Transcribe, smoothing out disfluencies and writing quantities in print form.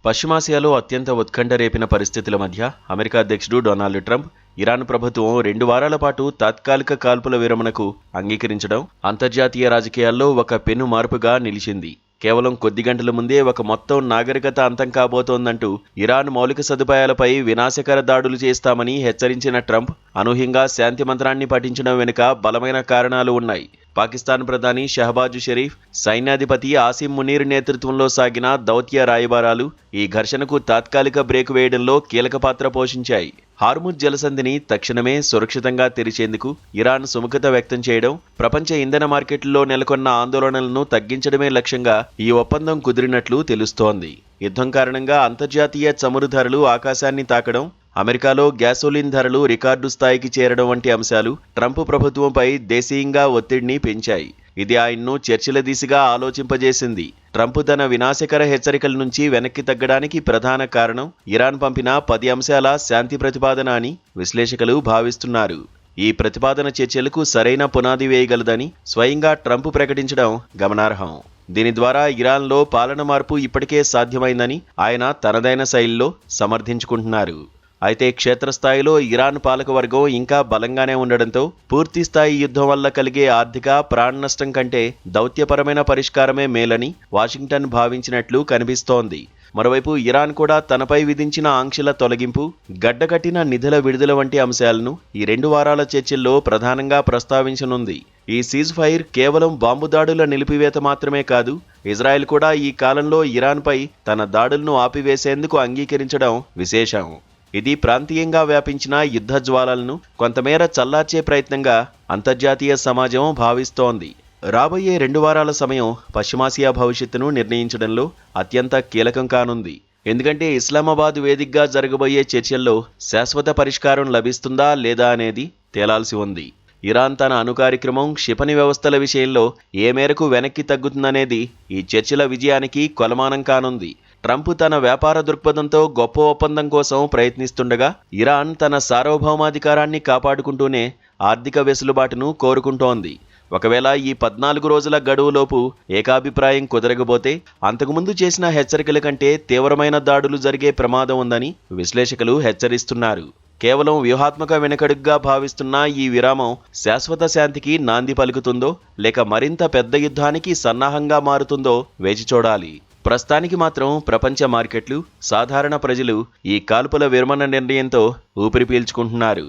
పశ్చిమాసియాలో అత్యంత ఉత్కంఠ రేపిన పరిస్థితుల మధ్య అమెరికా అధ్యక్షుడు డొనాల్డ్ ట్రంప్ ఇరాన్ ప్రభుత్వం 2 వారాల పాటు తాత్కాలిక కాల్పుల విరమణకు అంగీకరించడం అంతర్జాతీయ రాజకీయాల్లో ఒక పెను మార్పుగా నిలిచింది. కేవలం కొద్ది గంటల ముందే ఒక మొత్తం నాగరికత అంతం కాబోతోందంటూ ఇరాన్ మౌలిక సదుపాయాలపై వినాశకర దాడులు చేస్తామని హెచ్చరించిన ట్రంప్ అనూహ్యంగా శాంతి మంత్రాన్ని పఠించడం వెనుక బలమైన కారణాలు ఉన్నాయి. పాకిస్తాన్ ప్రధాని షహబాజ్ షరీఫ్, సైన్యాధిపతి ఆసిమ్ మునీర్ నేతృత్వంలో సాగిన దౌత్య రాయబారాలు ఈ ఘర్షణకు తాత్కాలిక బ్రేక్ వేయడంలో కీలక పాత్ర పోషించాయి. హార్ముజ్ జలసంధిని తక్షణమే సురక్షితంగా తెరిచేందుకు ఇరాన్ సుముఖత వ్యక్తం చేయడం, ప్రపంచ ఇంధన మార్కెట్లో నెలకొన్న ఆందోళనలను తగ్గించడమే లక్ష్యంగా ఈ ఒప్పందం కుదిరినట్లు తెలుస్తోంది. యుద్ధం కారణంగా అంతర్జాతీయ చమురు ధరలు ఆకాశాన్ని తాకడం, అమెరికాలో గ్యాసోలిన్ ధరలు రికార్డు స్థాయికి చేరడం వంటి అంశాలు ట్రంప్ ప్రభుత్వంపై దేశీయంగా ఒత్తిడిని పెంచాయి. ఇది ఆయన్ను చర్చల దిశగా ఆలోచింపజేసింది. ట్రంప్ తన వినాశకర హెచ్చరికల నుంచి వెనక్కి తగ్గడానికి ప్రధాన కారణం ఇరాన్ పంపిన 10 అంశాల శాంతి ప్రతిపాదన అని విశ్లేషకులు భావిస్తున్నారు. ఈ ప్రతిపాదన చర్చలకు సరైన పునాది వేయగలదని స్వయంగా ట్రంప్ ప్రకటించడం గమనార్హం. దీని ద్వారా ఇరాన్లో పాలన మార్పు ఇప్పటికే సాధ్యమైందని ఆయన తనదైన శైలిలో సమర్థించుకుంటున్నారు. అయితే క్షేత్రస్థాయిలో ఇరాన్ పాలకవర్గం ఇంకా బలంగానే ఉండడంతో పూర్తిస్థాయి యుద్ధం వల్ల కలిగే ఆర్థిక ప్రాణ నష్టం కంటే దౌత్యపరమైన పరిష్కారమే మేలని వాషింగ్టన్ భావించినట్లు కనిపిస్తోంది. మరోవైపు ఇరాన్ కూడా తనపై విధించిన ఆంక్షల తొలగింపు, గడ్డకట్టిన నిధుల విడుదల వంటి అంశాలను ఈ 2 వారాల చర్చల్లో ప్రధానంగా ప్రస్తావించనుంది. ఈ సీజ్ ఫైర్ కేవలం బాంబు దాడుల నిలిపివేత మాత్రమే కాదు, ఇజ్రాయెల్ కూడా ఈ కాలంలో ఇరాన్పై తన దాడులను ఆపివేసేందుకు అంగీకరించడం విశేషం. ఇది ప్రాంతీయంగా వ్యాపించిన యుద్ధ జ్వాలలను కొంతమేర చల్లార్చే ప్రయత్నంగా అంతర్జాతీయ సమాజం భావిస్తోంది. రాబోయే 2 వారాల సమయం పశ్చిమాసియా భవిష్యత్తును నిర్ణయించడంలో అత్యంత కీలకం కానుంది. ఎందుకంటే ఇస్లామాబాద్ వేదికగా జరగబోయే చర్చల్లో శాశ్వత పరిష్కారం లభిస్తుందా లేదా అనేది తేలాల్సి ఉంది. ఇరాన్ తన అణు కార్యక్రమం, క్షిపణి వ్యవస్థల విషయంలో ఏ మేరకు వెనక్కి తగ్గుతుందనేది ఈ చర్చల విజయానికి కొలమానం కానుంది. ట్రంప్ తన వ్యాపార దృక్పథంతో గొప్ప ఒప్పందం కోసం ప్రయత్నిస్తుండగా ఇరాన్ తన సార్వభౌమాధికారాన్ని కాపాడుకుంటూనే ఆర్థిక వెసులుబాటును కోరుకుంటోంది. ఒకవేళ ఈ 14 రోజుల గడువులోపు ఏకాభిప్రాయం కుదరకపోతే అంతకుముందు చేసిన హెచ్చరికల కంటే తీవ్రమైన దాడులు జరిగే ప్రమాదం ఉందని విశ్లేషకులు హెచ్చరిస్తున్నారు. కేవలం వ్యూహాత్మక వెనుకడుగ్గా భావిస్తున్న ఈ విరామం శాశ్వత శాంతికి నాంది పలుకుతుందో లేక మరింత పెద్ద యుద్ధానికి సన్నాహంగా మారుతుందో వేచి చూడాలి. ప్రస్తుతానికి మాత్రం ప్రపంచ మార్కెట్లు, సాధారణ ప్రజలు ఈ కాల్పుల విరమణ నిర్ణయంతో ఊపిరి పీల్చుకుంటున్నారు.